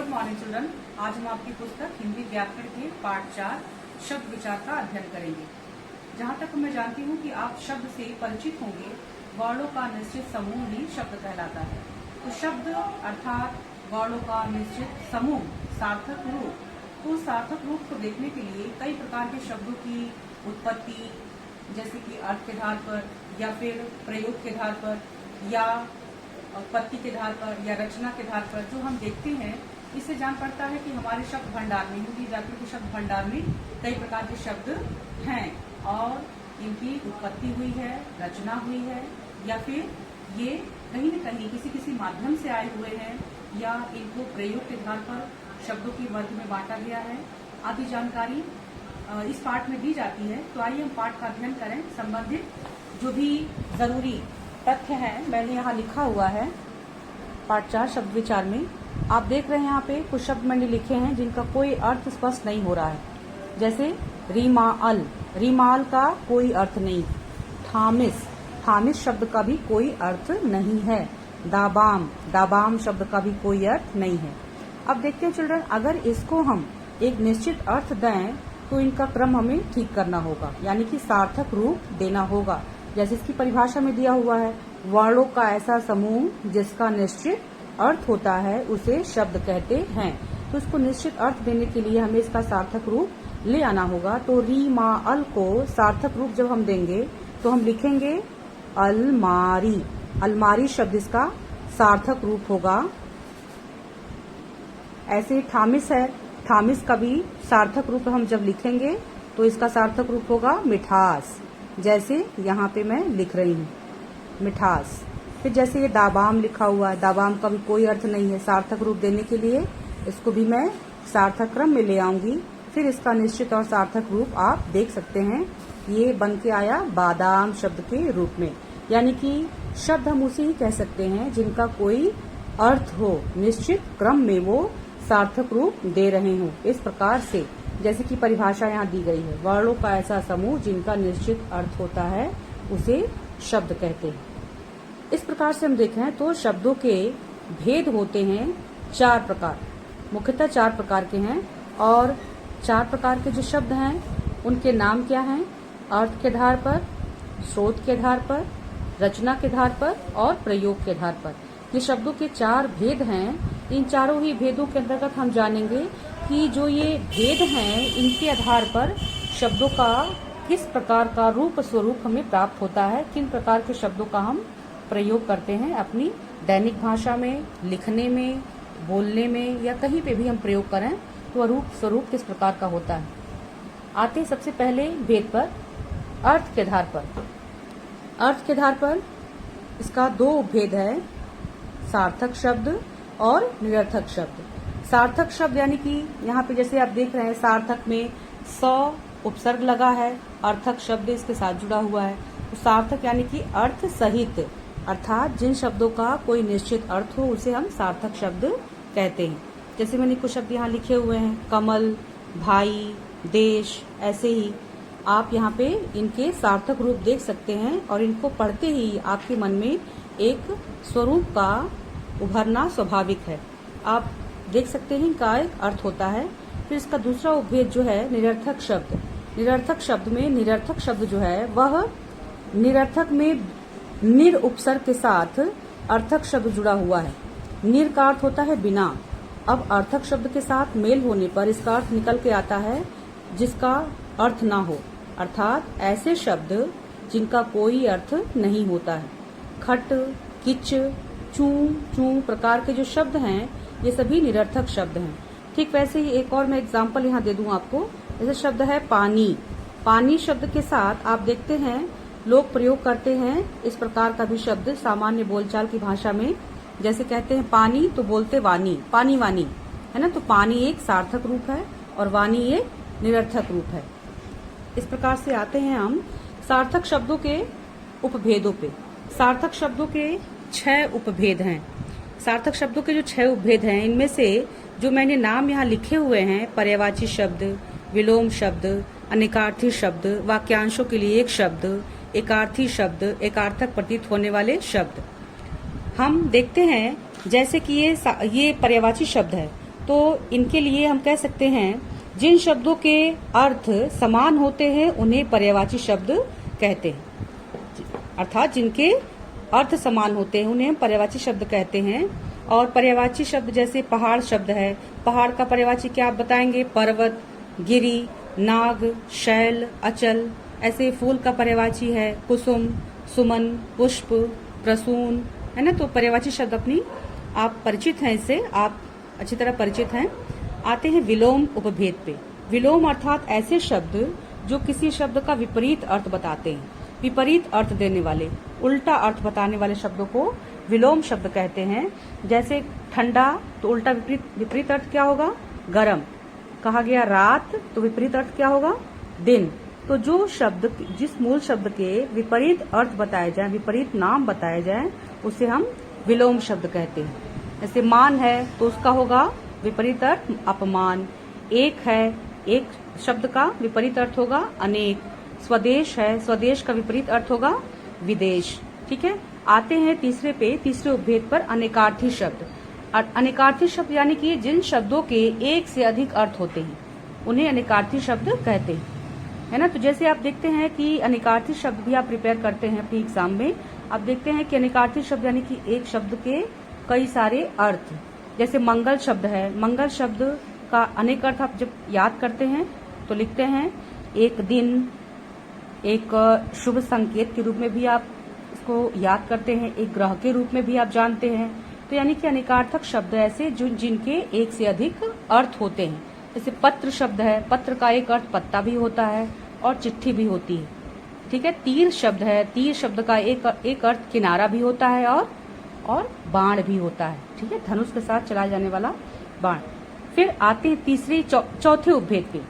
Good morning children. आज हम आपकी पुस्तक हिंदी व्याकरण के पाठ 4 शब्द विचार का अध्ययन करेंगे। जहाँ तक मैं जानती हूँ कि आप शब्द से परिचित होंगे। वर्णों का निश्चित समूह ही शब्द कहलाता है। तो शब्द अर्थात वर्णों का निश्चित समूह सार्थक रूप। तो सार्थक रूप को देखने के लिए कई प्रकार के शब्दों की उत्पत्ति, जैसे कि अर्थ के आधार पर या फिर प्रयोग के आधार पर या उत्पत्ति के आधार पर या रचना के आधार पर जो हम देखते हैं, इससे जान पड़ता है कि हमारे शब्द भंडार में, हिंदी व्याकरण के शब्द भंडार में कई प्रकार के शब्द हैं और इनकी उत्पत्ति हुई है, रचना हुई है या फिर ये कहीं न कहीं किसी माध्यम से आए हुए हैं या इनको प्रयोग के आधार पर शब्दों के वर्ग में बांटा गया है आदि जानकारी इस पाठ में दी जाती है। तो आइए हम पाठ का अध्ययन करें। संबंधित जो भी जरूरी तथ्य हैं मैंने यहाँ लिखा हुआ है पाठ 4 शब्द विचार में। आप देख रहे हैं यहाँ पे कुछ शब्द मैंने लिखे हैं जिनका कोई अर्थ स्पष्ट नहीं हो रहा है, जैसे रीमाल, रीमाल का कोई अर्थ नहीं। थामिस, थामिस शब्द का भी कोई अर्थ नहीं है। दाबाम, दाबाम शब्द का भी कोई अर्थ नहीं है। अब देखते हैं चिल्ड्रन, अगर इसको हम एक निश्चित अर्थ दें तो इनका क्रम हमें ठीक करना होगा, यानी कि सार्थक रूप देना होगा। जैसे इसकी परिभाषा में दिया हुआ है, वर्णों का ऐसा समूह जिसका निश्चित अर्थ होता है उसे शब्द कहते हैं। तो इसको निश्चित अर्थ देने के लिए हमें इसका सार्थक रूप ले आना होगा। तो री मा अल को सार्थक रूप जब हम देंगे तो हम लिखेंगे अलमारी। अलमारी शब्द इसका सार्थक रूप होगा। ऐसे थामिस है, थामिस का भी सार्थक रूप हम जब लिखेंगे तो इसका सार्थक रूप होगा मिठास, जैसे यहाँ पे मैं लिख रही हूँ मिठास। फिर जैसे ये दाबाम लिखा हुआ है, दाबाम का भी कोई अर्थ नहीं है। सार्थक रूप देने के लिए इसको भी मैं सार्थक क्रम में ले आऊंगी। फिर इसका निश्चित और सार्थक रूप आप देख सकते हैं, ये बन के आया बादाम शब्द के रूप में। यानी कि शब्द हम उसे ही कह सकते हैं जिनका कोई अर्थ हो, निश्चित क्रम में वो सार्थक रूप दे रहे हों। इस प्रकार से जैसे कि परिभाषा यहाँ दी गई है, वर्णों का ऐसा समूह जिनका निश्चित अर्थ होता है उसे शब्द कहते हैं। इस प्रकार से हम देखें तो शब्दों के भेद होते हैं 4 प्रकार, मुख्यतः 4 प्रकार के हैं। और 4 प्रकार के जो शब्द हैं उनके नाम क्या हैं? अर्थ के आधार पर, स्रोत के आधार पर, रचना के आधार पर और प्रयोग के आधार पर। ये शब्दों के 4 भेद हैं। इन चारों ही भेदों के अंतर्गत हम जानेंगे कि जो ये भेद हैं इनके आधार पर शब्दों का किस प्रकार का रूप स्वरूप हमें प्राप्त होता है, किन प्रकार के शब्दों का हम प्रयोग करते हैं अपनी दैनिक भाषा में, लिखने में, बोलने में या कहीं पे भी हम प्रयोग करें तो रूप स्वरूप किस प्रकार का होता है। आते सबसे पहले भेद पर, अर्थ के आधार पर। अर्थ के आधार पर इसका 2 भेद है, सार्थक शब्द और निरर्थक शब्द। सार्थक शब्द यानी कि यहाँ पे जैसे आप देख रहे हैं सार्थक में 100 उपसर्ग लगा है, अर्थक शब्द इसके साथ जुड़ा हुआ है। तो सार्थक यानी कि अर्थ सहित, अर्थात जिन शब्दों का कोई निश्चित अर्थ हो उसे हम सार्थक शब्द कहते हैं। जैसे मैंने कुछ शब्द यहाँ लिखे हुए हैं, कमल, भाई, देश। ऐसे ही आप यहाँ पे इनके सार्थक रूप देख सकते हैं और इनको पढ़ते ही आपके मन में एक स्वरूप का उभरना स्वाभाविक है। आप देख सकते हैं इनका एक अर्थ होता है। फिर इसका दूसरा उपभेद जो है निरर्थक शब्द। निरर्थक शब्द में निरर्थक शब्द जो है वह निरर्थक में निर उपसर्ग के साथ अर्थक शब्द जुड़ा हुआ है। निर का अर्थ होता है बिना। अब अर्थक शब्द के साथ मेल होने पर इसका अर्थ निकल के आता है जिसका अर्थ ना हो, अर्थात ऐसे शब्द जिनका कोई अर्थ नहीं होता है। खट, किच, चू, चू प्रकार के जो शब्द हैं ये सभी निरर्थक शब्द हैं। ठीक वैसे ही एक और मैं एग्जांपल यहाँ दे दूं आपको। जैसे शब्द है पानी। पानी शब्द के साथ आप देखते हैं लोग प्रयोग करते हैं इस प्रकार का भी शब्द सामान्य बोलचाल की भाषा में। जैसे कहते हैं पानी तो बोलते वानी, पानी वानी, है ना। तो पानी एक सार्थक रूप है और वानी एक निरर्थक रूप है। इस प्रकार से आते हैं हम सार्थक शब्दों के उपभेदों पे। सार्थक शब्दों के 6 उपभेद हैं। सार्थक शब्दों के जो 6 उपभेद हैं इनमें से जो मैंने नाम यहाँ लिखे हुए हैं, पर्यायवाची शब्द, विलोम शब्द, अनेकार्थी शब्द, वाक्यांशों के लिए एक शब्द, एकार्थी शब्द, एकार्थक प्रतीत होने वाले शब्द। हम देखते हैं जैसे कि ये पर्यायवाची शब्द है तो इनके लिए हम कह सकते हैं जिन शब्दों के अर्थ समान होते हैं उन्हें पर्यायवाची शब्द कहते हैं। अर्थात जिनके अर्थ समान होते हैं उन्हें हम पर्यायवाची शब्द कहते हैं। और पर्यायवाची शब्द जैसे पहाड़ शब्द है, पहाड़ का पर्यायवाची क्या आप बताएंगे? पर्वत, गिरि, नाग, शैल, अचल। ऐसे फूल का पर्यायवाची है कुसुम, सुमन, पुष्प, प्रसून, है ना। तो पर्यायवाची शब्द अपनी आप परिचित हैं, इससे आप अच्छी तरह परिचित हैं। आते हैं विलोम उपभेद पे। विलोम अर्थात ऐसे शब्द जो किसी शब्द का विपरीत अर्थ बताते हैं, विपरीत अर्थ देने वाले, उल्टा अर्थ बताने वाले शब्दों को विलोम शब्द कहते हैं। जैसे ठंडा, तो उल्टा विपरीत अर्थ क्या होगा? गर्म। कहा गया रात, तो विपरीत अर्थ क्या होगा? दिन। तो जो शब्द, जिस मूल शब्द के विपरीत अर्थ बताए जाए, विपरीत नाम बताए जाए, उसे हम विलोम शब्द कहते हैं। जैसे मान है तो उसका होगा विपरीत अर्थ अपमान। एक है, एक शब्द का विपरीत अर्थ होगा अनेक। स्वदेश है, स्वदेश का विपरीत अर्थ होगा विदेश। ठीक है। आते हैं तीसरे उपभेद पर, अनेकार्थी शब्द। अनेकार्थी शब्द यानी कि जिन शब्दों के एक से अधिक अर्थ होते हैं उन्हें अनेकार्थी शब्द कहते हैं, है ना। तो जैसे आप देखते हैं कि अनेकार्थी शब्द भी आप प्रिपेयर करते हैं अपनी एग्जाम में, आप देखते हैं कि अनेकार्थी शब्द यानी कि एक शब्द के कई सारे अर्थ। जैसे मंगल शब्द है, मंगल शब्द का अनेक अर्थ आप जब याद करते हैं तो लिखते हैं एक दिन, एक शुभ संकेत के रूप में भी आप इसको याद करते हैं, एक ग्रह के रूप में भी आप जानते हैं। तो यानी कि अनेकार्थक शब्द ऐसे जो जिनके एक से अधिक अर्थ होते हैं। जैसे पत्र शब्द है, पत्र का एक अर्थ पत्ता भी होता है और चिट्ठी भी होती है। ठीक है। तीर शब्द है, तीर शब्द का एक अर्थ किनारा भी होता है और बाण भी होता है। ठीक है, धनुष के साथ चलाए जाने वाला बाण। फिर आते हैं चौथे उपभेद पे,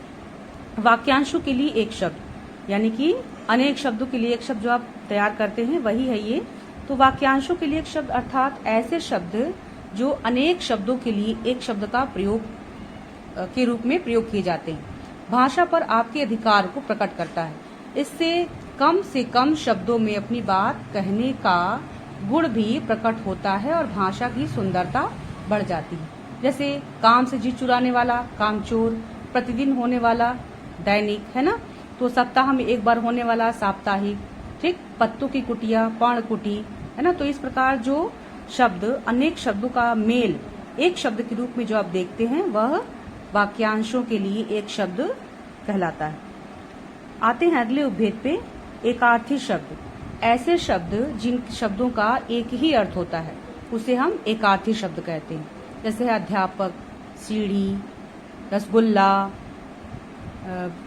वाक्यांशों के लिए एक शब्द, यानी कि अनेक शब्दों के लिए एक शब्द जो आप तैयार करते हैं वही है ये। तो वाक्यांशों के लिए एक शब्द अर्थात ऐसे शब्द जो अनेक शब्दों के लिए एक शब्द का प्रयोग के रूप में प्रयोग किए जाते हैं। भाषा पर आपके अधिकार को प्रकट करता है। इससे से कम शब्दों में अपनी बात कहने का गुण भी प्रकट होता है और भाषा की सुंदरता बढ़ जाती है। जैसे काम से जी चुराने वाला कामचोर, प्रतिदिन होने वाला दैनिक, है ना। तो सप्ताह में एक बार होने वाला साप्ताहिक। ठीक, पत्तों की कुटिया पर्णकुटी, है ना। तो इस प्रकार जो शब्द अनेक शब्दों का मेल एक शब्द के रूप में जो आप देखते हैं वह वाक्यांशों के लिए एक शब्द कहलाता है। आते हैं अगले उपभेद पे, एकार्थी शब्द। ऐसे शब्द जिन शब्दों का एक ही अर्थ होता है उसे हम एकार्थी शब्द कहते हैं। जैसे है अध्यापक, सीढ़ी, रसगुल्ला,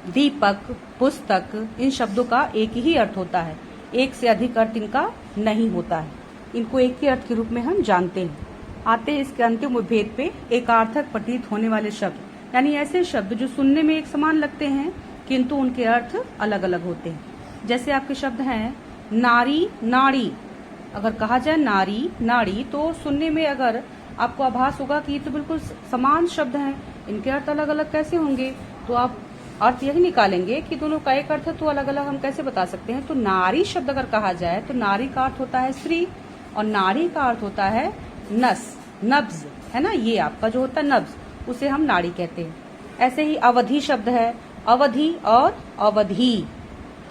दीपक, पुस्तक। इन शब्दों का एक ही अर्थ होता है, एक से अधिक अर्थ इनका नहीं होता है। इनको एक ही अर्थ के रूप में हम जानते हैं। आते हैं इसके अंतिम उपभेद पे, एकार्थक प्रतीत होने वाले शब्द, यानी ऐसे शब्द जो सुनने में एक समान लगते हैं किंतु उनके अर्थ अलग अलग होते हैं। जैसे आपके शब्द हैं नारी, नाड़ी। अगर कहा जाए नारी, नाड़ी, तो सुनने में अगर आपको आभास होगा कि ये तो बिल्कुल समान शब्द हैं, इनके अर्थ अलग अलग कैसे होंगे? तो आप अर्थ यही निकालेंगे कि दोनों का एक अर्थ है तो अलग अलग हम कैसे बता सकते हैं। तो नारी शब्द अगर कहा जाए तो नारी का अर्थ होता है स्त्री और नाड़ी का अर्थ होता है नस, नब्ज, है ना। ये आपका जो होता है नब्ज, उसे हम नाड़ी कहते हैं। ऐसे ही अवधि शब्द है, अवधि और अवधि।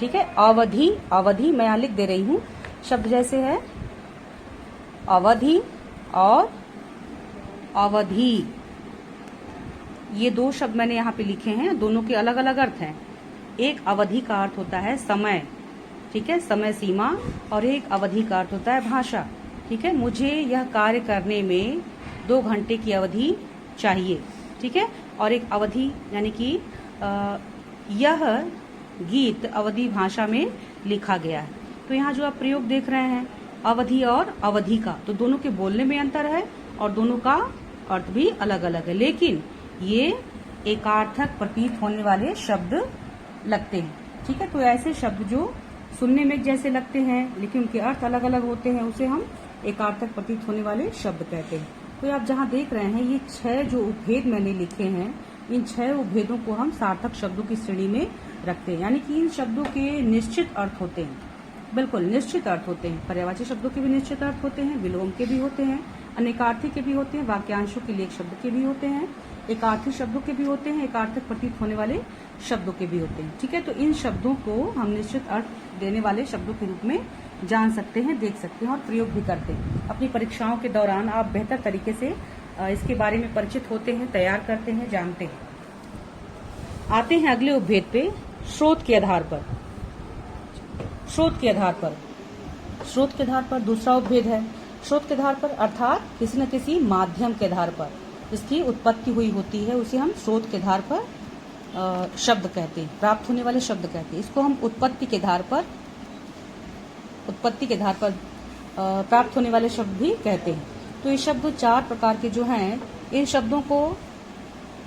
ठीक है, अवधि, अवधि मैं यहाँ लिख दे रही हूँ। शब्द जैसे है अवधि और अवधि, ये दो शब्द मैंने यहाँ पे लिखे हैं, दोनों के अलग अलग अर्थ हैं। एक अवधि का अर्थ होता है समय, ठीक है, समय सीमा, और एक अवधि का अर्थ होता है भाषा। ठीक है, मुझे यह कार्य करने में 2 घंटे की अवधि चाहिए। ठीक है, और एक अवधि यानी कि यह गीत अवधि भाषा में लिखा गया है। तो यहाँ जो आप प्रयोग देख रहे हैं अवधि और अवधि का, तो दोनों के बोलने में अंतर है और दोनों का अर्थ भी अलग अलग है, लेकिन ये एकार्थक प्रतीत होने वाले शब्द लगते हैं। ठीक है, तो ऐसे शब्द जो सुनने में जैसे लगते हैं लेकिन उनके अर्थ अलग अलग होते हैं उसे हम एकार्थक प्रतीत होने वाले शब्द कहते हैं। तो आप जहाँ देख रहे हैं ये 6 जो उपभेद मैंने लिखे हैं, इन 6 उपभेदों को हम सार्थक शब्दों की श्रेणी में रखते हैं। यानी कि इन शब्दों के निश्चित अर्थ होते हैं, बिल्कुल निश्चित अर्थ होते हैं। पर्यायवाची शब्दों के भी निश्चित अर्थ होते हैं, विलोम के भी होते हैं, अनेकार्थी के भी होते हैं, वाक्यांशों के लिए एक शब्द के भी होते हैं, एकार्थी शब्दों के भी होते हैं, एकार्थक प्रतीत होने वाले शब्दों के भी होते हैं। ठीक है, तो इन शब्दों को हम निश्चित अर्थ देने वाले शब्दों के रूप में जान सकते हैं, देख सकते हैं और प्रयोग भी करते हैं। अपनी परीक्षाओं के दौरान आप बेहतर तरीके से इसके बारे में परिचित होते हैं, तैयार करते हैं, जानते हैं। आते हैं अगले उपभेद पे, स्रोत के आधार पर। स्रोत के आधार पर, स्रोत के आधार पर दूसरा उपभेद है। स्रोत के आधार पर अर्थात किसी न किसी माध्यम के आधार पर जिसकी उत्पत्ति हुई होती है उसे हम स्रोत के आधार पर शब्द कहते हैं, प्राप्त होने वाले शब्द कहते हैं। इसको हम उत्पत्ति के आधार पर प्राप्त होने वाले शब्द भी कहते हैं। तो ये शब्द 4 प्रकार के जो हैं, इन शब्दों को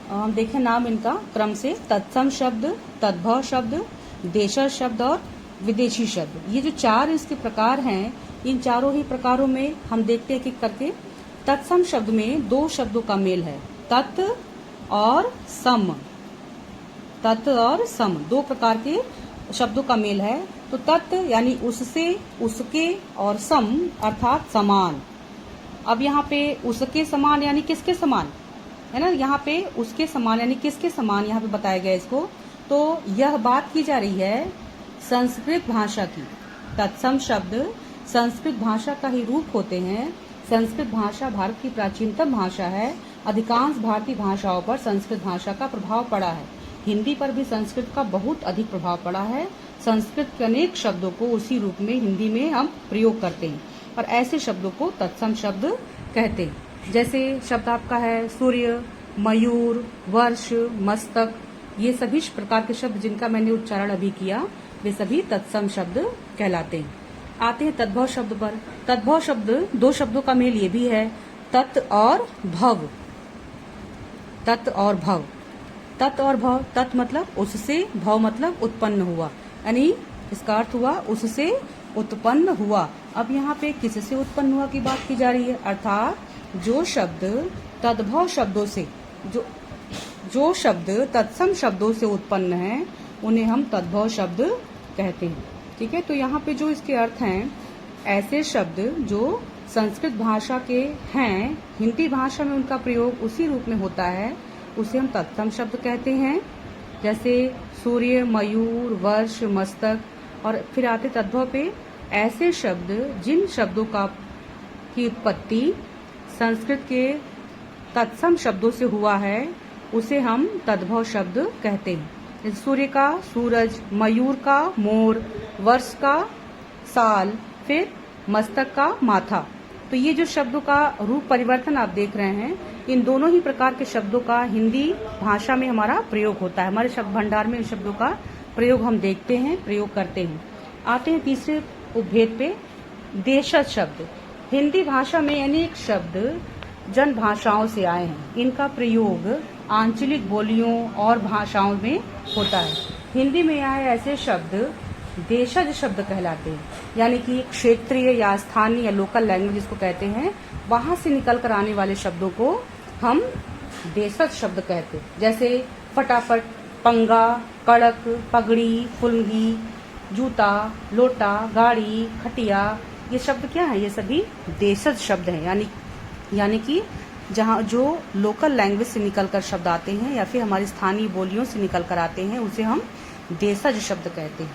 हम देखें नाम इनका क्रम से, तत्सम शब्द, तद्भव शब्द, देशज शब्द और विदेशी शब्द। ये जो 4 इसके प्रकार हैं, इन चारों ही प्रकारों में हम देखते हैं कि करके तत्सम शब्द में 2 शब्दों का मेल है, तत् और सम। तत् और सम 2 प्रकार के शब्दों का मेल है। तो तत् यानी उससे, उसके, और सम अर्थात समान। अब यहाँ पे उसके समान यानी किसके समान है ना, यहाँ पे उसके समान यानी किसके समान यहाँ पे बताया गया इसको। तो यह बात की जा रही है संस्कृत भाषा की। तत्सम शब्द संस्कृत भाषा का ही रूप होते हैं। संस्कृत भाषा भारत की प्राचीनतम भाषा है। अधिकांश भारतीय भाषाओं पर संस्कृत भाषा का प्रभाव पड़ा है। हिंदी पर भी संस्कृत का बहुत अधिक प्रभाव पड़ा है। संस्कृत के अनेक शब्दों को उसी रूप में हिंदी में हम प्रयोग करते हैं और ऐसे शब्दों को तत्सम शब्द कहते हैं। जैसे शब्द आपका है सूर्य, मयूर, वर्ष, मस्तक। ये सभी प्रकार के शब्द जिनका मैंने उच्चारण अभी किया वे सभी तत्सम शब्द कहलाते हैं। आते हैं तद्भव शब्द पर। तद्भव शब्द 2 शब्दों का मेल ये भी है, तत् और भव। तत् और भव, तत् और भव। तत् मतलब उससे, भव मतलब उत्पन्न हुआ, यानी इसका अर्थ हुआ उससे उत्पन्न हुआ। अब यहाँ पे किससे उत्पन्न हुआ की बात की जा रही है, अर्थात जो शब्द तद्भव शब्दों से, जो शब्द तत्सम शब्दों से उत्पन्न हैं उन्हें हम तद्भव शब्द कहते हैं। ठीक है, तो यहाँ पे जो इसके अर्थ हैं, ऐसे शब्द जो संस्कृत भाषा के हैं, हिंदी भाषा में उनका प्रयोग उसी रूप में होता है, उसे हम तत्सम शब्द कहते हैं। जैसे सूर्य, मयूर, वर्ष, मस्तक। और फिर आते तद्भव पे, ऐसे शब्द जिन शब्दों की उत्पत्ति संस्कृत के तत्सम शब्दों से हुआ है उसे हम तद्भव शब्द कहते हैं। जैसे सूर्य का सूरज, मयूर का मोर, वर्ष का साल, फिर मस्तक का माथा। तो ये जो शब्दों का रूप परिवर्तन आप देख रहे हैं, इन दोनों ही प्रकार के शब्दों का हिंदी भाषा में हमारा प्रयोग होता है। हमारे शब्द भंडार में इन शब्दों का प्रयोग हम देखते हैं, प्रयोग करते हैं। आते हैं तीसरे उपभेद पे, देशज शब्द। हिंदी भाषा में अनेक शब्द जन भाषाओं से आए हैं। इनका प्रयोग आंचलिक बोलियों और भाषाओं में होता है। हिंदी में आए ऐसे शब्द देशज शब्द कहलाते हैं, यानी कि क्षेत्रीय या स्थानीय या लोकल लैंग्वेज जिसको कहते हैं, वहां से निकल कर आने वाले शब्दों को हम देशज शब्द कहते हैं। जैसे फटाफट, पंगा, कड़क, पगड़ी, फुलगी, जूता, लोटा, गाड़ी, खटिया। ये शब्द क्या है, ये सभी देशज शब्द हैं, यानी कि जहाँ जो लोकल लैंग्वेज से निकलकर शब्द आते हैं या फिर हमारी स्थानीय बोलियों से निकल कर आते हैं उसे हम देशज शब्द कहते हैं।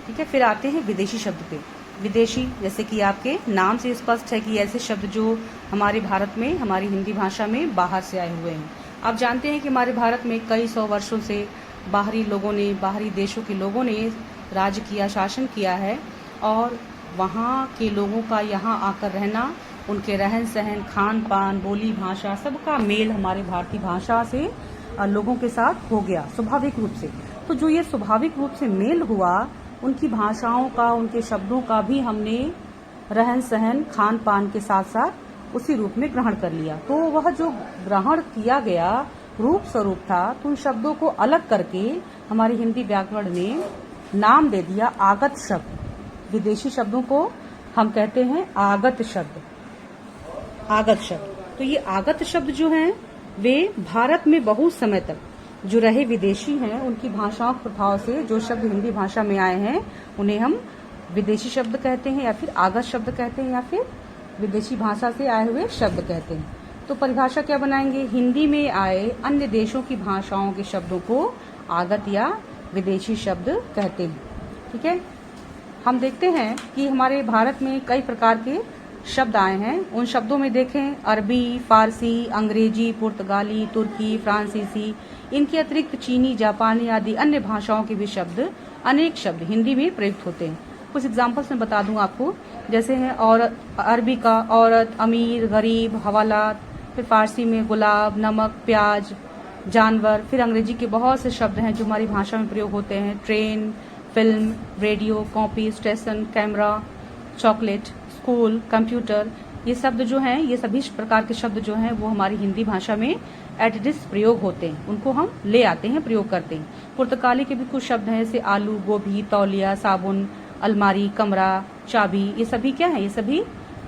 ठीक है, फिर आते हैं विदेशी शब्द पे। विदेशी, जैसे कि आपके नाम से स्पष्ट है कि ऐसे शब्द जो हमारे भारत में, हमारी हिंदी भाषा में बाहर से आए हुए हैं। आप जानते हैं कि हमारे भारत में कई 100 वर्षों से बाहरी लोगों ने, बाहरी देशों के लोगों ने राज किया, शासन किया है और वहाँ के लोगों का यहाँ आकर रहना, उनके रहन सहन, खान पान, बोली भाषा सबका मेल हमारे भारतीय भाषा से लोगों के साथ हो गया स्वाभाविक रूप से। तो जो ये स्वाभाविक रूप से मेल हुआ, उनकी भाषाओं का, उनके शब्दों का भी हमने रहन सहन, खान पान के साथ साथ उसी रूप में ग्रहण कर लिया। तो वह जो ग्रहण किया गया रूप स्वरूप था, तो उन शब्दों को अलग करके हमारी हिंदी व्याकरण ने नाम दे दिया आगत शब्द। विदेशी शब्दों को हम कहते हैं आगत शब्द। आगत शब्द, तो ये आगत शब्द जो हैं वे भारत में बहुत समय तक जो रहे विदेशी हैं, उनकी भाषाओं के प्रभाव से जो शब्द हिंदी भाषा में आए हैं उन्हें हम विदेशी शब्द कहते हैं या फिर आगत शब्द कहते हैं या फिर विदेशी भाषा से आए हुए शब्द कहते हैं। तो परिभाषा क्या बनाएंगे, हिंदी में आए अन्य देशों की भाषाओं के शब्दों को आगत या विदेशी शब्द कहते हैं। ठीक है, हम देखते हैं कि हमारे भारत में कई प्रकार के शब्द आए हैं। उन शब्दों में देखें अरबी, फारसी, अंग्रेजी, पुर्तगाली, तुर्की, फ्रांसीसी, इनके अतिरिक्त चीनी, जापानी आदि अन्य भाषाओं के भी शब्द, अनेक शब्द हिंदी में प्रयुक्त होते हैं। कुछ एग्जाम्पल्स मैं बता दूं आपको, जैसे है औरत, अरबी का औरत, अमीर, गरीब, हवालात, फिर फारसी में गुलाब, नमक, प्याज, जानवर, फिर अंग्रेजी के बहुत से शब्द हैं जो हमारी भाषा में प्रयोग होते हैं, train, film, radio, copy, station, camera, chocolate, school, computer. ये शब्द जो हैं, ये सभी प्रकार के शब्द जो हैं वो हमारी हिंदी भाषा में एडिटिस प्रयोग होते हैं, उनको हम ले आते हैं, प्रयोग करते हैं। पुर्तगाली के भी कुछ शब्द हैं, जैसे आलू, गोभी, तौलिया, साबुन, अलमारी, कमरा, चाबी। ये सभी क्या है, ये सभी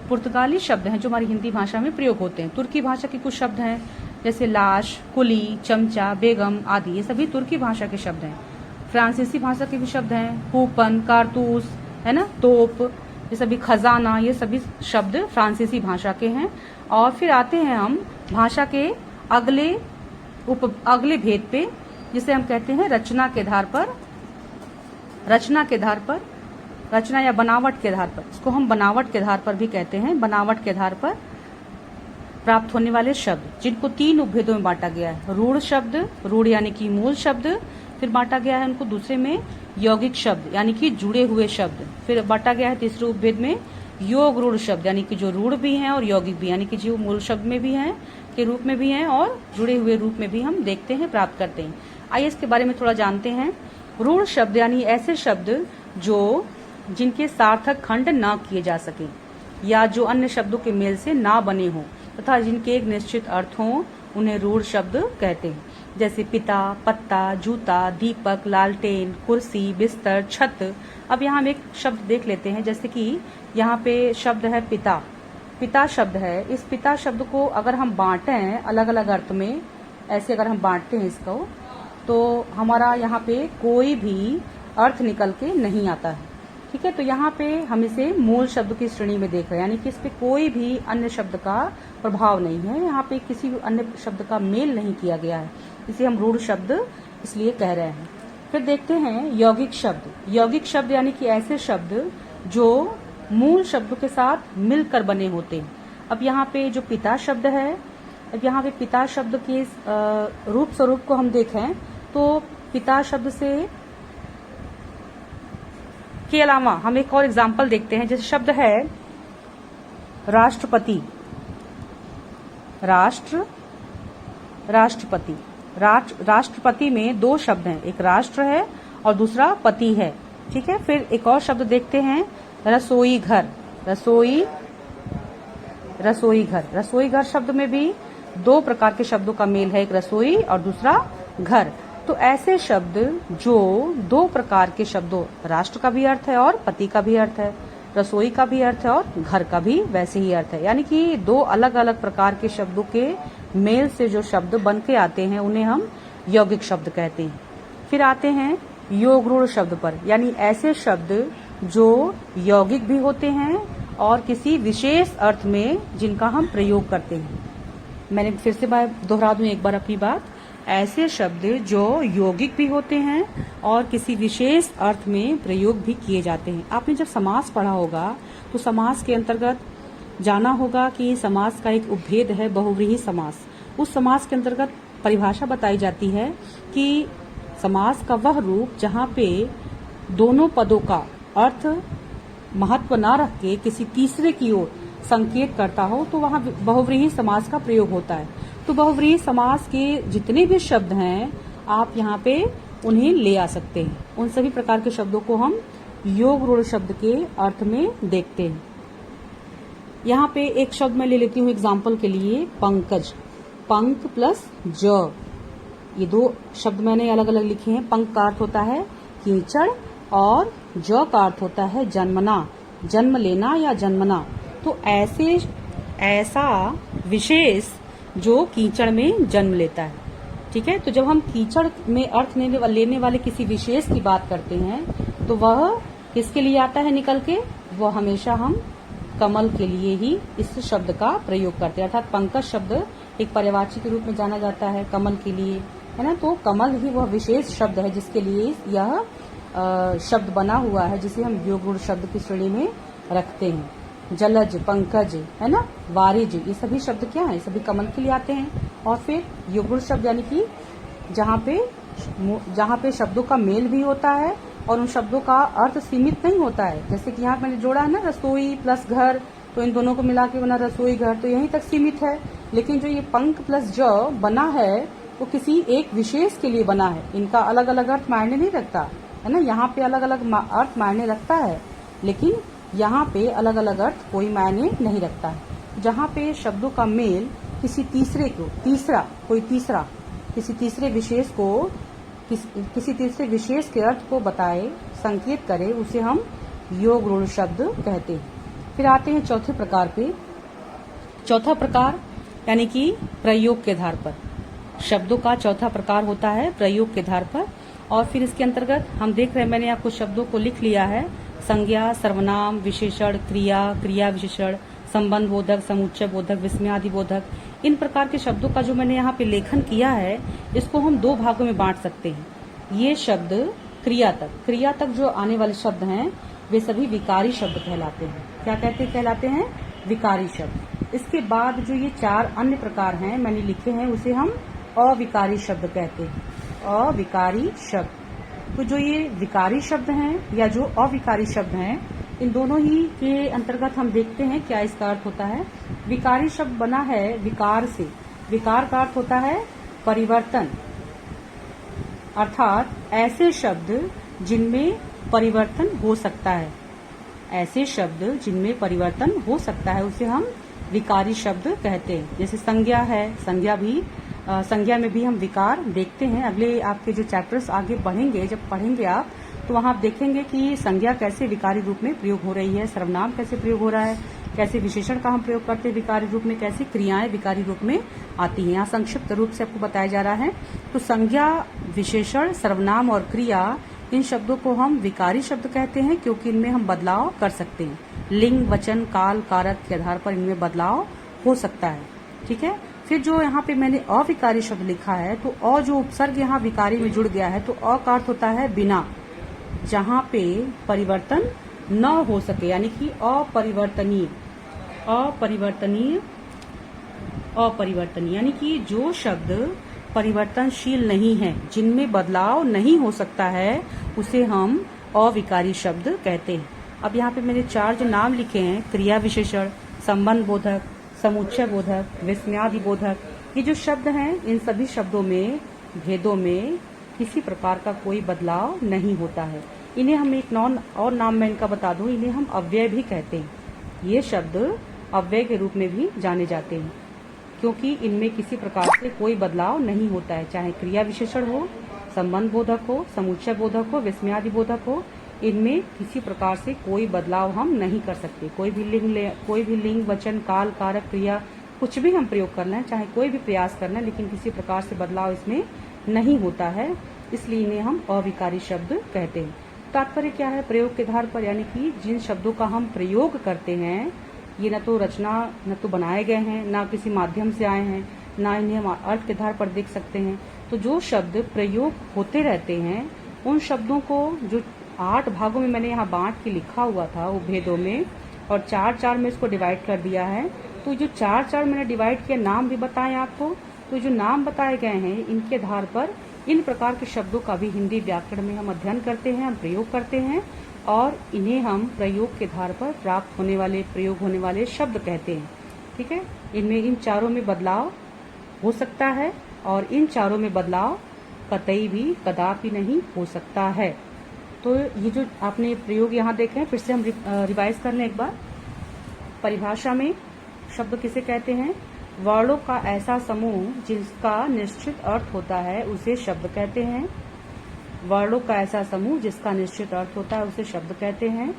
पुर्तगाली शब्द हैं जो हमारी हिंदी भाषा में प्रयोग होते हैं। तुर्की भाषा के कुछ शब्द हैं, जैसे लाश, कुली, चमचा, बेगम आदि, ये सभी तुर्की भाषा के शब्द हैं। फ्रांसीसी भाषा के भी शब्द हैं, कूपन, कारतूस, है ना, तोप, ये सभी, खजाना, ये सभी शब्द फ्रांसीसी भाषा के हैं। और फिर आते हैं हम भाषा के अगले भेद पे, जिसे हम कहते हैं रचना के आधार पर, रचना या बनावट के आधार पर, इसको हम बनावट के आधार पर भी कहते हैं। बनावट के आधार पर प्राप्त होने वाले शब्द, जिनको 3 उपभेदों में बांटा गया है। रूढ़ शब्द, रूढ़ यानी कि मूल शब्द, फिर बांटा गया है उनको दूसरे में यौगिक शब्द यानी कि जुड़े हुए शब्द, फिर बांटा गया है तीसरे उपभेद में योग रूढ़ शब्द यानी कि जो रूढ़ भी हैं और यौगिक भी, यानी कि जो मूल शब्द में भी हैं के रूप में भी हैं और जुड़े हुए रूप में भी हम देखते हैं, प्राप्त करते हैं। आइए इसके बारे में थोड़ा जानते हैं। रूढ़ शब्द यानी ऐसे शब्द जो जिनके सार्थक खंड ना किए जा सके या जो अन्य शब्दों के मेल से ना बने हों तथा जिनके एक निश्चित अर्थ हों, उन्हें रूढ़ शब्द कहते हैं। जैसे पिता, पत्ता, जूता, दीपक, लालटेन, कुर्सी, बिस्तर, छत। अब यहाँ हम एक शब्द देख लेते हैं, जैसे कि यहाँ पे शब्द है पिता, पिता शब्द है। इस पिता शब्द को अगर हम बांटें अलग अलग अर्थ में, ऐसे अगर हम बांटते हैं इसको, तो हमारा यहाँ पे कोई भी अर्थ निकल के नहीं आता है। ठीक है, तो यहाँ पे हम इसे मूल शब्द की श्रेणी में देख रहे हैं, यानी कि इस पे कोई भी अन्य शब्द का प्रभाव नहीं है, यहाँ पे किसी भी अन्य शब्द का मेल नहीं किया गया है, इसे हम रूढ़ शब्द इसलिए कह रहे हैं। फिर देखते हैं यौगिक शब्द। यौगिक शब्द यानी कि ऐसे शब्द जो मूल शब्द के साथ मिलकर बने होते हैं। अब यहाँ पे जो पिता शब्द है, अब यहाँ पे पिता शब्द के रूप स्वरूप को हम देखें तो पिता शब्द से के अलावा हम एक और एग्जाम्पल देखते हैं, जैसे शब्द है राष्ट्रपति, राष्ट्रपति। राष्ट्रपति में 2 शब्द हैं, एक राष्ट्र है और दूसरा पति है। ठीक है, फिर एक और शब्द देखते हैं रसोई घर, रसोई घर शब्द में भी 2 प्रकार के शब्दों का मेल है, एक रसोई और दूसरा घर। तो ऐसे शब्द जो 2 प्रकार के शब्दों, राष्ट्र का भी अर्थ है और पति का भी अर्थ है, रसोई का भी अर्थ है और घर का भी वैसे ही अर्थ है, यानी कि 2 अलग अलग प्रकार के शब्दों के मेल से जो शब्द बन के आते हैं उन्हें हम यौगिक शब्द कहते हैं। फिर आते हैं योग रूढ़ शब्द पर, यानी ऐसे शब्द जो यौगिक भी होते हैं और किसी विशेष अर्थ में जिनका हम प्रयोग करते हैं। मैंने फिर से दोहरा दूं एक बार अपनी बात, ऐसे शब्द जो यौगिक भी होते हैं और किसी विशेष अर्थ में प्रयोग भी किए जाते हैं। आपने जब समास पढ़ा होगा तो समास के अंतर्गत जाना होगा कि समास का एक उपभेद है बहुव्रीहि समास। उस समास के अंतर्गत परिभाषा बताई जाती है कि समास का वह रूप जहाँ पे दोनों पदों का अर्थ महत्व न रख के किसी तीसरे की ओर संकेत करता हो तो वहाँ बहुव्रीहि समास का प्रयोग होता है। तो बहुव्रीहि समास के जितने भी शब्द हैं आप यहाँ पे उन्हें ले आ सकते हैं। उन सभी प्रकार के शब्दों को हम योग रूढ़ शब्द के अर्थ में देखते हैं। यहाँ पे एक शब्द मैं ले लेती हूँ एग्जाम्पल के लिए, पंकज, पंक प्लस ज, ये 2 शब्द मैंने अलग अलग लिखे हैं। पंक का अर्थ होता है कीचड़ और ज का अर्थ होता है जन्मना, जन्म लेना या जन्मना। तो ऐसा विशेष जो कीचड़ में जन्म लेता है। ठीक है, तो जब हम कीचड़ में अर्थ लेने वाले किसी विशेष की बात करते हैं तो वह किसके लिए आता है निकल के, वह हमेशा हम कमल के लिए ही इस शब्द का प्रयोग करते हैं। अर्थात पंकज शब्द एक पर्यायवाची के रूप में जाना जाता है कमल के लिए, है ना। तो कमल ही वह विशेष शब्द है जिसके लिए यह शब्द बना हुआ है, जिसे हम योग गुण शब्द की श्रेणी में रखते हैं। जलज, पंकज, है ना, वारिज, ये सभी शब्द क्या है, सभी कमल के लिए आते हैं। और फिर योग गुण शब्द यानी कि जहाँ पे शब्दों का मेल भी होता है और उन शब्दों का अर्थ सीमित नहीं होता है। जैसे कि यहाँ मैंने जोड़ा है ना, रसोई प्लस घर, तो इन दोनों को मिला के बना रसोई घर, तो यहीं तक सीमित है। लेकिन जो ये पंक प्लस ज बना है वो किसी एक विशेष के लिए बना है। इनका अलग अलग अर्थ मायने नहीं रखता, है ना। यहाँ पे अलग अलग अर्थ मायने रखता है, लेकिन यहाँ पे अलग अलग अर्थ कोई मायने नहीं रखता है। जहाँ पे शब्दों का मेल किसी तीसरे विशेष को किसी तीसरे विशेष के अर्थ को बताए, संकेत करे, उसे हम योग ऋण शब्द कहते हैं। फिर आते हैं चौथे प्रकार पे। चौथा प्रकार यानी कि प्रयोग के आधार पर। शब्दों का चौथा प्रकार होता है प्रयोग के आधार पर। और फिर इसके अंतर्गत हम देख रहे हैं, मैंने आपको शब्दों को लिख लिया है। संज्ञा, सर्वनाम, विशेषण, क्रिया, क्रिया विशेषण, संबंध बोधक, समुच्चय बोधक, विस्मयादि बोधक, इन प्रकार के शब्दों का जो मैंने यहाँ पे लेखन किया है, इसको हम दो भागों में बांट सकते हैं। ये शब्द क्रिया तक जो आने वाले शब्द हैं वे सभी विकारी शब्द कहलाते हैं। क्या कहलाते हैं? विकारी शब्द। इसके बाद जो ये चार अन्य प्रकार हैं मैंने लिखे हैं, उसे हम अविकारी शब्द कहते हैं। अविकारी शब्द। तो जो ये विकारी शब्द हैं या जो अविकारी शब्द हैं, इन दोनों ही के अंतर्गत हम देखते हैं क्या इसका अर्थ होता है। विकारी शब्द बना है विकार से। विकार का अर्थ होता है परिवर्तन, अर्थात ऐसे शब्द जिनमें परिवर्तन हो सकता है। ऐसे शब्द जिनमें परिवर्तन हो सकता है उसे हम विकारी शब्द कहते हैं। जैसे संज्ञा है, संज्ञा में भी हम विकार देखते हैं। अगले आपके जो चैप्टर्स आगे बढ़ेंगे, जब पढ़ेंगे आप, तो वहां आप देखेंगे कि संज्ञा कैसे विकारी रूप में प्रयोग हो रही है, सर्वनाम कैसे प्रयोग हो रहा है, कैसे विशेषण का हम प्रयोग करते हैं विकारी रूप में, कैसे क्रियाएं विकारी रूप में आती हैं। यहाँ संक्षिप्त रूप से आपको बताया जा रहा है। तो संज्ञा, विशेषण, सर्वनाम और क्रिया, इन शब्दों को हम विकारी शब्द कहते हैं क्योंकि इनमें हम बदलाव कर सकते हैं। लिंग, वचन, काल, कारक के आधार पर इनमें बदलाव हो सकता है। ठीक है। फिर जो यहाँ पे मैंने अविकारी शब्द लिखा है, तो अ जो उपसर्ग यहाँ विकारी में जुड़ गया है, तो अ का अर्थ होता है बिना, जहाँ पे परिवर्तन न हो सके, यानी कि अपरिवर्तनीय। यानी कि जो शब्द परिवर्तनशील नहीं है, जिनमें बदलाव नहीं हो सकता है, उसे हम अविकारी शब्द कहते हैं। अब यहाँ पे मैंने चार जो नाम लिखे हैं, क्रिया विशेषण, संबंध बोधक, समुच्चय बोधक, विस्मयादि बोधक, ये जो शब्द हैं, इन सभी शब्दों में भेदों में किसी प्रकार का कोई बदलाव नहीं होता है। इन्हें हम एक और नाम मैं इनका बता दूं, इन्हें हम अव्यय भी कहते हैं। ये शब्द अव्यय के रूप में भी जाने जाते हैं क्योंकि इनमें किसी प्रकार से कोई बदलाव नहीं होता है। चाहे क्रिया विशेषण हो, संबंध बोधक हो, समुच्चय बोधक हो, विस्मयादि बोधक हो, इनमें किसी प्रकार से कोई बदलाव हम नहीं कर सकते। कोई भी लिंग, वचन, काल, कारक, क्रिया, कुछ भी हम प्रयोग करना है, चाहे कोई भी प्रयास करना है, लेकिन किसी प्रकार से बदलाव इसमें नहीं होता है, इसलिए इन्हें हम अविकारी शब्द कहते हैं। तात्पर्य क्या है? प्रयोग के आधार पर, यानी कि जिन शब्दों का हम प्रयोग करते हैं, ये न तो रचना, न तो बनाए गए हैं, न किसी माध्यम से आए हैं, न इन्हें हम अर्थ के आधार पर देख सकते हैं। तो जो शब्द प्रयोग होते रहते हैं, उन शब्दों को जो 8 भागों में मैंने यहाँ बांट के लिखा हुआ था, वो भेदों में, और 4-4 में इसको डिवाइड कर दिया है। तो जो 4-4 मैंने डिवाइड किया, नाम भी बताए आपको, तो जो नाम बताए गए हैं, इनके आधार पर इन प्रकार के शब्दों का भी हिंदी व्याकरण में हम अध्ययन करते हैं, हम प्रयोग करते हैं, और इन्हें हम प्रयोग के आधार पर प्राप्त होने वाले, प्रयोग होने वाले शब्द कहते हैं। ठीक है। इनमें इन चारों में बदलाव हो सकता है और इन चारों में बदलाव कतई भी, कदापि नहीं हो सकता है। तो ये जो आपने प्रयोग यहाँ देखे हैं, फिर से हम रिवाइज कर लें एक बार। परिभाषा में शब्द किसे कहते हैं? वर्णों का ऐसा समूह जिसका निश्चित अर्थ होता है उसे शब्द कहते हैं। वर्णों का ऐसा समूह जिसका निश्चित अर्थ होता है उसे शब्द कहते हैं।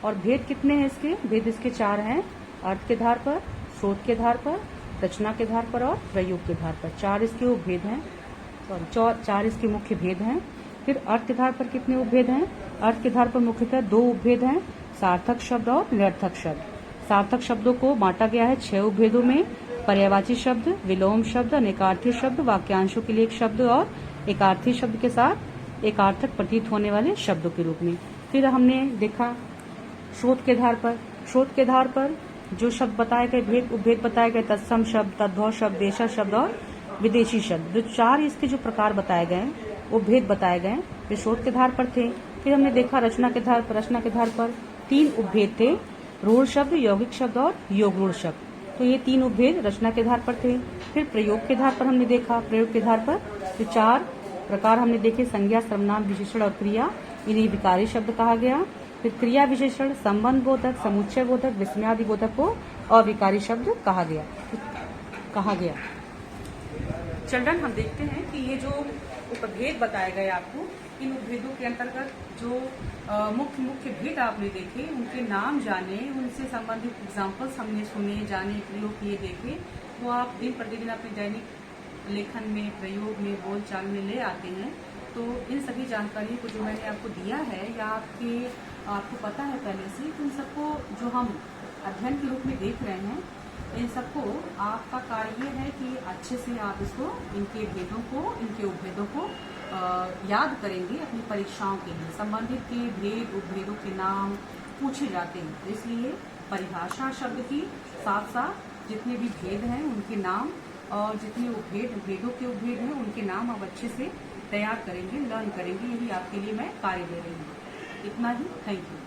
और भेद कितने हैं इसके? भेद इसके 4 हैं। अर्थ के आधार पर, स्रोत के आधार पर, रचना के आधार पर और प्रयोग के आधार पर। 4 इसके उपभेद हैं, 4 इसके मुख्य भेद हैं। फिर अर्थ के आधार पर कितने उपभेद हैं? अर्थ के आधार पर मुख्यतः 2 उपभेद हैं, सार्थक शब्द और निरर्थक शब्द। सार्थक शब्दों को बांटा गया है 6 उपभेदों में। पर्यायवाची शब्द, विलोम शब्द, अनेकार्थी शब्द, वाक्यांशों के लिए एक शब्द और एकार्थी शब्द के साथ एकार्थक प्रतीत होने वाले शब्दों के रूप में। फिर हमने देखा स्रोत के आधार पर जो शब्द बताए गए, भेद उपभेद बताए गए, तत्सम शब्द, तद्भव शब्द, देशज शब्द और विदेशी शब्द, जो 4 इसके जो प्रकार बताए गए, उपभेद बताए गए, वे स्रोत के आधार पर थे। फिर हमने देखा रचना के आधार पर 3 उपभेद थे, रूढ़ शब्द, यौगिक शब्द और योग रूढ़ शब्द। तो ये 3 उपभेद रचना के आधार पर थे। फिर प्रयोग के आधार पर हमने देखा, प्रयोग के आधार पर जो 4 प्रकार हमने देखे, संज्ञा, सर्वनाम, विशेषण और क्रिया, इन्हें विकारी शब्द कहा गया। फिर क्रिया विशेषण, संबंध बोधक, समुच्चय बोधक, विस्मयादि बोधक को अविकारी शब्द कहा गया। चिल्ड्रन, हम देखते हैं कि ये जो उपभेद बताए गए आपको, इन उपभेदों के अंतर्गत जो मुख्य भेद आपने देखे, उनके नाम जाने, उनसे संबंधित एग्जाम्पल्स हमने सुने, जाने, प्रयोग किए, देखे, वो आप दिन प्रतिदिन अपने दैनिक लेखन में, प्रयोग में, बोलचाल में ले आते हैं। तो इन सभी जानकारियों को जो मैंने आपको दिया है या आपको पता है पहले से, तो इन सबको जो हम अध्ययन के रूप में देख रहे हैं, इन सबको आपका कार्य ये है कि अच्छे से आप इसको, इनके भेदों को, इनके उपभेदों को याद करेंगे अपनी परीक्षाओं के लिए। संबंधित के भेद, उपभेदों के नाम पूछे जाते हैं, तो इसलिए परिभाषा शब्द की साथ साथ जितने भी भेद हैं उनके नाम और जितने भेदों के उपभेद हैं उनके नाम आप अच्छे से तैयार करेंगे, लर्न करेंगे। यही आपके लिए मैं कार्य दे रही हूँ। इतना ही, थैंक यू।